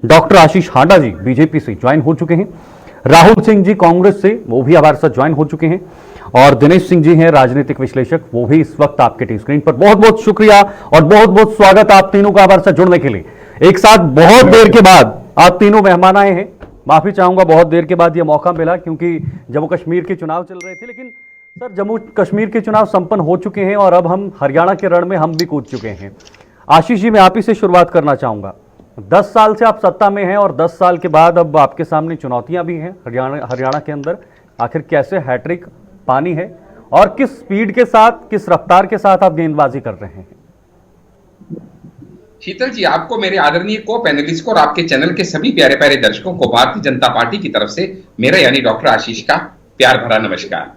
Doctor आशीष हांडा जी BJP से join हो चुके हैं, राहुल सिंह जी कांग्रेस से वो भी हमारे साथ ज्वाइन हो चुके हैं, और दिनेश सिंह जी हैं राजनीतिक विश्लेषक, वो भी इस वक्त आपके टीवी स्क्रीन पर। बहुत बहुत शुक्रिया और बहुत बहुत स्वागत आप तीनों का हमारे साथ जुड़ने के लिए। एक साथ बहुत देर के बाद आप तीनों मेहमान आए हैं। माफी चाहूंगा, बहुत देर के बाद यह मौका मिला क्योंकि जम्मू कश्मीर के चुनाव चल रहे थे, लेकिन सर जम्मू कश्मीर के चुनाव संपन्न हो चुके हैं और अब हम हरियाणा के रण में हम भी कूद चुके हैं। आशीष जी, मैं आप ही से शुरुआत करना चाहूंगा। 10 साल से आप सत्ता में हैं और 10 साल के बाद अब आपके सामने चुनौतियां भी हैं हरियाणा के अंदर। आखिर कैसे हैट्रिक पानी है और किस स्पीड के साथ, किस रफ्तार के साथ आप गेंदबाजी कर रहे हैं? शीतल जी, आपको, मेरे आदरणीय को पैनलिस्ट को और आपके चैनल के सभी प्यारे प्यारे दर्शकों को भारतीय जनता पार्टी की तरफ से मेरा यानी डॉक्टर आशीष का प्यार भरा नमस्कार।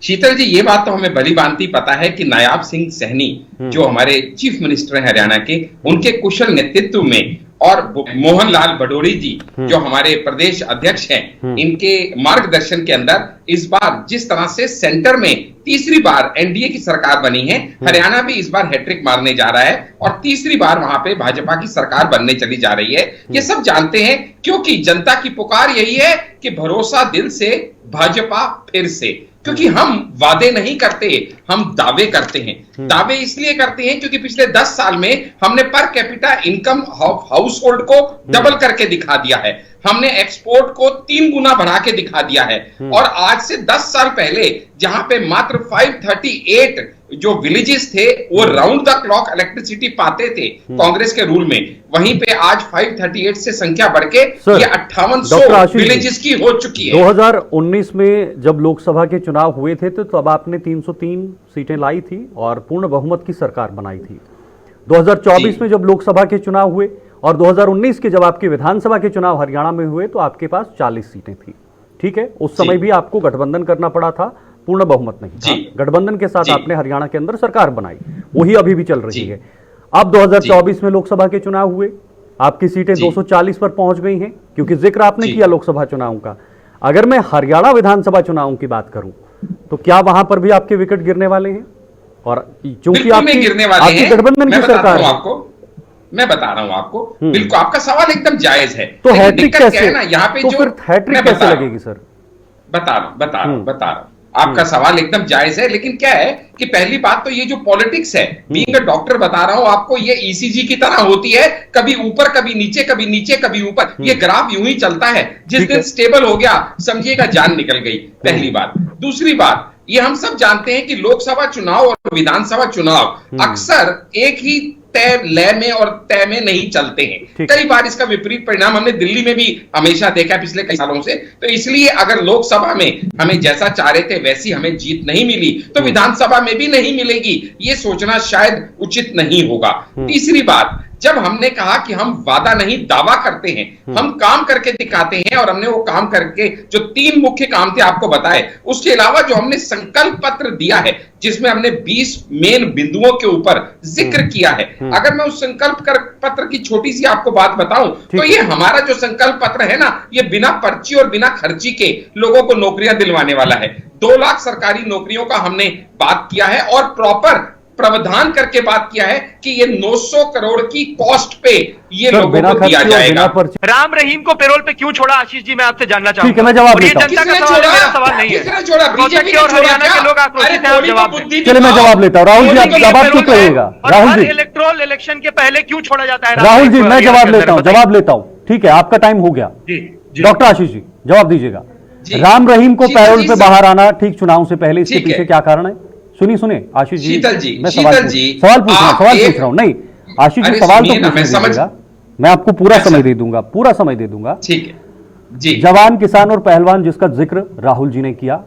शीतल जी, ये बात तो हमें भली भांति पता है कि नायाब सिंह सैनी जो हमारे चीफ मिनिस्टर हैं हरियाणा के, उनके कुशल नेतृत्व में और मोहन लाल भदौरी जी जो हमारे प्रदेश अध्यक्ष हैं, इनके मार्गदर्शन के अंदर इस बार जिस तरह से सेंटर में तीसरी बार एनडीए की सरकार बनी है, हरियाणा भी इस बार हैट्रिक मारने जा रहा है और तीसरी बार वहां पे भाजपा की सरकार बनने चली जा रही है। ये सब जानते हैं क्योंकि जनता की पुकार यही है कि भरोसा दिल से, भाजपा फिर से। क्योंकि हम वादे नहीं करते, हम दावे करते हैं। दावे इसलिए करते हैं क्योंकि पिछले 10 साल में हमने per capita income house hold को डबल करके दिखा दिया है, हमने एक्सपोर्ट को 3 गुना बढ़ा के दिखा दिया है। और आज से 10 साल पहले जहां पे मात्र 538 जो विलेजेस थे वो राउंड द क्लॉक इलेक्ट्रिसिटी पाते थे कांग्रेस के रूल में, वहीं पे आज 538 से संख्या बढ़ के ये 5800 विलेजेस की हो चुकी है। 2019 में जब लोकसभा के चुनाव हुए थे तो तब आपने 303 सीटें लाई थी और पूर्ण बहुमत की सरकार बनाई थी। 2024 में जब लोकसभा के चुनाव हुए और 2019 के जब आपके विधानसभा के चुनाव हरियाणा में हुए तो आपके पास 40 सीटें थी। ठीक है, उस समय भी आपको गठबंधन करना पड़ा था, पूर्ण बहुमत नहीं था। गठबंधन के साथ आपने हरियाणा के अंदर सरकार बनाई, वही अभी भी चल रही है। अब 2024 में लोकसभा के चुनाव हुए, आपकी सीटें 240 पर पहुंच गई हैं, क्योंकि जिक्र आपने किया लोकसभा चुनाव का। अगर मैं हरियाणा विधानसभा चुनाव की बात करूं तो क्या वहां पर भी आपके विकेट गिरने वाले हैं? और चूंकि आपकी गठबंधन की सरकार है, मैं बता रहा हूं आपको, बिल्कुल आपका सवाल एकदम जायज है। तो हैट्रिक कैसे है ना यहाँ पे, तो फिर हैट्रिक कैसे लगेगी सर? बता रहा हूं आपका सवाल एकदम जायज है। लेकिन क्या है कि पहली बात तो ये जो पॉलिटिक्स है, बीइंग अ डॉक्टर बता रहा हूं आपको, ये ईसीजी की तरह होती है, कभी ऊपर कभी नीचे, कभी नीचे कभी ऊपर। ये ग्राफ यूं ही चलता है, जिस दिन स्टेबल हो गया समझिएगा जान निकल गई, पहली बात। दूसरी बात, ये हम सब जानते हैं कि लोकसभा चुनाव और विधानसभा चुनाव अक्सर एक ही तय लय में और तय में नहीं चलते हैं। कई बार इसका विपरीत परिणाम हमने दिल्ली में भी हमेशा देखा है पिछले कई सालों से। तो इसलिए अगर लोकसभा में हमें जैसा चाह रहे थे वैसी हमें जीत नहीं मिली तो विधानसभा में भी नहीं मिलेगी, ये सोचना शायद उचित नहीं होगा। तीसरी बात, जब हमने कहा कि हम वादा नहीं दावा करते हैं, हम काम करके दिखाते हैं, और हमने वो काम करके जो 3 मुख्य काम थे आपको बताए, उसके अलावा जो हमने संकल्प पत्र दिया है जिसमें हमने 20 मेन बिंदुओं के ऊपर जिक्र किया है। अगर मैं उस संकल्प पत्र की छोटी सी आपको बात बताऊं तो ये हमारा जो संकल्प पत्र है ना, ये बिना पर्ची और बिना खर्ची के लोगों को नौकरियां दिलवाने वाला है। 2 लाख सरकारी नौकरियों का हमने बात किया है और प्रॉपर प्रावधान करके बात किया है कि ये 900 करोड़ की कॉस्ट पे ये लोगों को दिया जाएगा। राम रहीम को पेरोल पे क्यों छोड़ा आशीष जी, मैं आपसे जानना चाहूंगा। ठीक है, मैं जवाब देता हूं। जनता का सवाल है, मेरा सवाल नहीं है। किसने छोड़ा? बीजेपी ने और छोड़ा हरियाणा के लोग आक्रोशित हैं, आप जवाब दें। चलिए मैं जवाब लेता हूं। राहुल जी, आप जवाब क्यों कहिएगा? राहुल जी, इलेक्टोरल इलेक्शन के पहले क्यों छोड़ा जाता है? राहुल जी, मैं जवाब लेता हूं। ठीक है, आपका टाइम हो गया। डॉक्टर आशीष जी जवाब दीजिएगा। राम रहीम को पैरोल पे बाहर आना ठीक चुनाव से पहले, इसके पीछे क्या कारण है? सुनिए आशीष जी, मैं सवाल पूछ रहा हूं। नहीं आशीष जी, सवाल तो पूछिएगा, मैं आपको पूरा समय दे दूंगा। ठीक है जी। जवान, किसान और पहलवान जिसका जिक्र राहुल जी ने किया,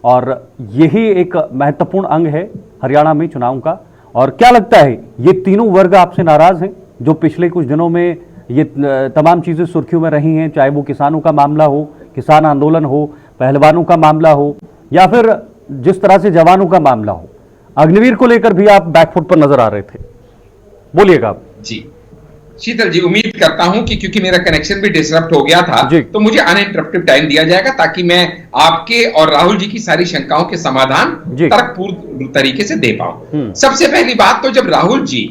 और यही एक महत्वपूर्ण अंग है हरियाणा में चुनाव का। और क्या लगता है ये तीनों वर्ग आपसे नाराज हैं जो पिछले कुछ दिनों में ये तमाम चीजें सुर्खियों में रही हैं, चाहे वो किसानों का मामला हो, किसान आंदोलन हो, पहलवानों का मामला हो, या फिर जिस तरह से जवानों का मामला हो। अग्निवीर को लेकर भी आप बैकफुट पर नजर आ रहे थे, बोलिएगा आप। जी शीतल जी, उम्मीद करता हूं कि क्योंकि मेरा कनेक्शन भी डिसरप्ट हो गया था तो मुझे अनइंटरप्टेड टाइम दिया जाएगा ताकि मैं आपके और राहुल जी की सारी शंकाओं के समाधान तर्कपूर्ण तरीके से दे पाऊं। सबसे पहली बात तो, जब राहुल जी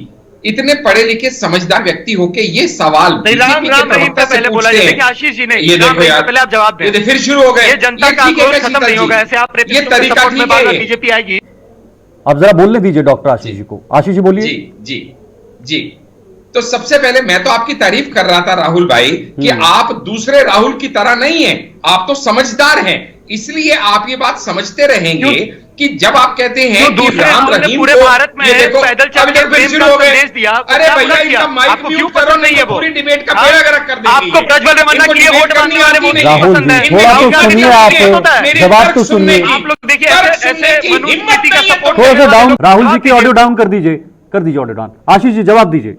इतने पढ़े लिखे समझदार व्यक्ति होके ये सवाल राम रहीम पे पहले बोला जाए कि आशीष जी ने ये देखो यार, पहले आप जवाब दें। ये फिर शुरू हो गए। ये जनता का आक्रोश खत्म नहीं होगा, ऐसे आप ये तरीका ठीक है, बीजेपी आएगी। अब जरा बोलने दीजिए डॉक्टर आशीष जी को। आशीष जी बोलिए। जी तो सबसे पहले मैं तो आपकी तारीफ कर रहा था राहुल भाई कि आप दूसरे राहुल की तरह नहीं हैं, आप तो समझदार हैं, इसलिए आप ये बात समझते रहेंगे कि जब आप कहते हैं कि राम रहीम पूरे भारत में पैदल चलकर प्रेम का संदेश दिया, अरे भैया इनका माइक म्यूट करो, नहीं है पूरी डिबेट का बेड़ा गर्क कर देंगे। आपको प्रज्वल रेवन्ना के लिए वोट मांगने वाले मोदी राहुल जी थोड़ा तो सुनिए, आप जवाब तो सुनिए। आप लोग देखिए ऐसे मनुस्मृति का सपोर्ट। थोड़ा सा डाउन, राहुल जी की ऑडियो डाउन कर दीजिए, कर दीजिए ऑडियो डाउन। आशीष जी जवाब दीजिए।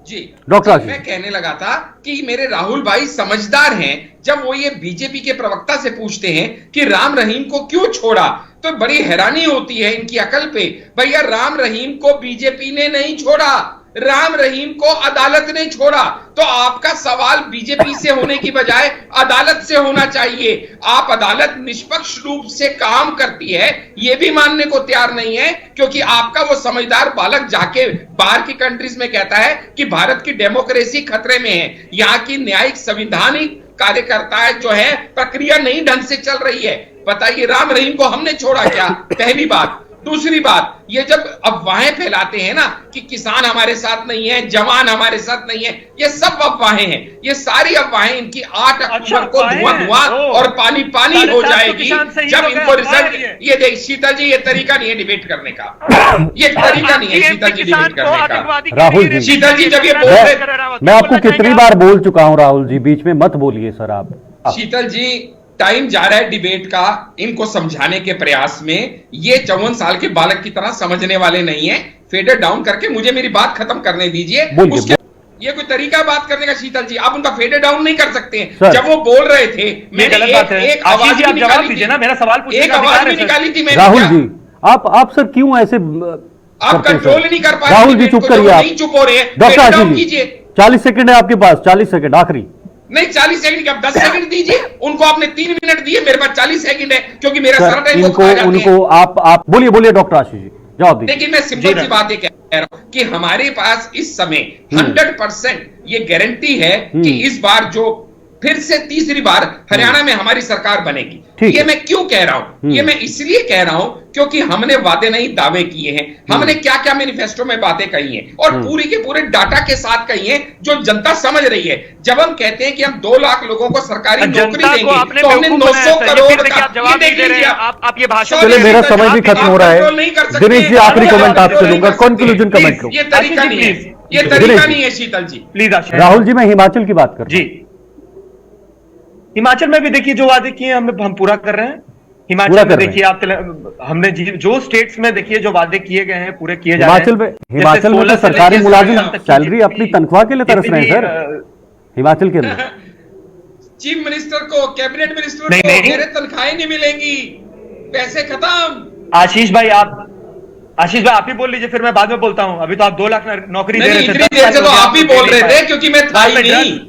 जी डॉक्टर आशीष, मैं कहने लगा था कि मेरे राहुल भाई समझदार हैं, जब वो ये बीजेपी के प्रवक्ता से पूछते हैं कि राम रहीम को क्यों छोड़ा, तो बड़ी हैरानी होती है इनकी अकल पे। भैया राम रहीम को बीजेपी ने नहीं छोड़ा, राम रहीम को अदालत ने छोड़ा, तो आपका सवाल बीजेपी से होने की बजाय अदालत से होना चाहिए। आप अदालत निष्पक्ष रूप से काम करती है यह भी मानने को तैयार नहीं है, क्योंकि आपका वो समझदार बालक जाके बाहर की कंट्रीज में कहता है कि भारत की डेमोक्रेसी खतरे में है, यहाँ की न्यायिक संविधानिक कार्यकर्ता जो है प्रक्रिया नहीं ढंग से चल रही है। बताइए राम रहीम को हमने छोड़ा क्या? पहली बात। दूसरी बात, ये जब अफवाहें फैलाते हैं ना कि किसान हमारे साथ नहीं है, जवान हमारे साथ नहीं है, ये सब अफवाहें हैं। ये सारी अफवाहें इनकी 8 अक्टूबर को धुआं और पानी पानी हो जाएगी जब इनको रिजल्ट। ये देख शीतल जी, ये तरीका नहीं है डिबेट करने का, ये तरीका नहीं है शीतल जी डिबेट करने का। राहुल जी, शीतल जी जब ये बोल रहे, मैं आपको कितनी बार बोल चुका हूं राहुल जी, बीच में मत बोलिए सर आप। शीतल जी टाइम जा रहा है डिबेट का, इनको समझाने के प्रयास में। ये 54 साल के बालक की तरह समझने वाले नहीं है। फेडर डाउन करके मुझे मेरी बात खत्म करने दीजिए। ये कोई तरीका बात करने का शीतल जी, आप उनका फेडर डाउन नहीं कर सकते हैं। जब वो बोल रहे थे मैंने एक आवाज भी निकाली थी ना, मेरा सवाल पूछने का आवाज भी निकाली थी मैंने। राहुल जी आप सर क्यों ऐसे आप कंट्रोल नहीं कर पा रहे? राहुल जी चुप करिए, आप चुप हो रहे हैं। डॉक्टर आशीष जी 40 सेकंड है आपके पास, 40 सेकंड आखिरी। नहीं 40 सेकंड, आप 10 सेकंड दीजिए उनको। आपने 3 मिनट दिए, मेरे पास 40 सेकंड है, क्योंकि मेरा सारा टाइम उनको आप बोलिए डॉक्टर आशीष जी जवाब दीजिए। लेकिन मैं सिंपल सी बात कह रहा हूं कि हमारे पास इस समय 100% ये गारंटी है कि इस बार जो फिर से तीसरी बार हरियाणा में हमारी सरकार बनेगी। ये मैं क्यों कह रहा हूं? ये मैं इसलिए कह रहा हूं क्योंकि हमने वादे नहीं दावे किए हैं। हमने क्या क्या मैनिफेस्टो में बातें कही हैं और पूरी के पूरे डाटा के साथ कही हैं जो जनता समझ रही है। जब हम कहते हैं कि हम 2 लाख लोगों को सरकारी नौकरी देंगे, तो हमने 900 करोड़ का जवाब नहीं दे रहे हैं। आप ये भाषण, चलिए मेरा समय भी खत्म हो रहा है। दिनेश जी आखिरी कमेंट आपसे लूंगा, कंक्लूजन कमेंट करो। ये तरीका नहीं है, ये तरीका नहीं है शीतल जी प्लीज। राहुल जी मैं हिमाचल की बात कर रहा हूं। जी हिमाचल में भी देखिए जो वादे किए हम पूरा कर रहे हैं। हिमाचल में देखिए आप हमने जो स्टेट्स में देखिए जो वादे किए गए हैं पूरे किए जा रहे हैं। हिमाचल में तो सरकारी मुलाजिम सैलरी अपनी तनख्वाह के लिए तरस रहे हैं सर। हिमाचल के अंदर चीफ मिनिस्टर को, कैबिनेट मिनिस्टर को मेरे तनख्वाहें नहीं मिलेंगी, पैसे खत्म। आशीष भाई आप ही बोल लीजिए, फिर मैं बाद में बोलता हूं। अभी तो आप 2 लाख नौकरी दे रहे थे। इतनी देर से तो आप ही बोल रहे थे क्योंकि मैं था ही नहीं।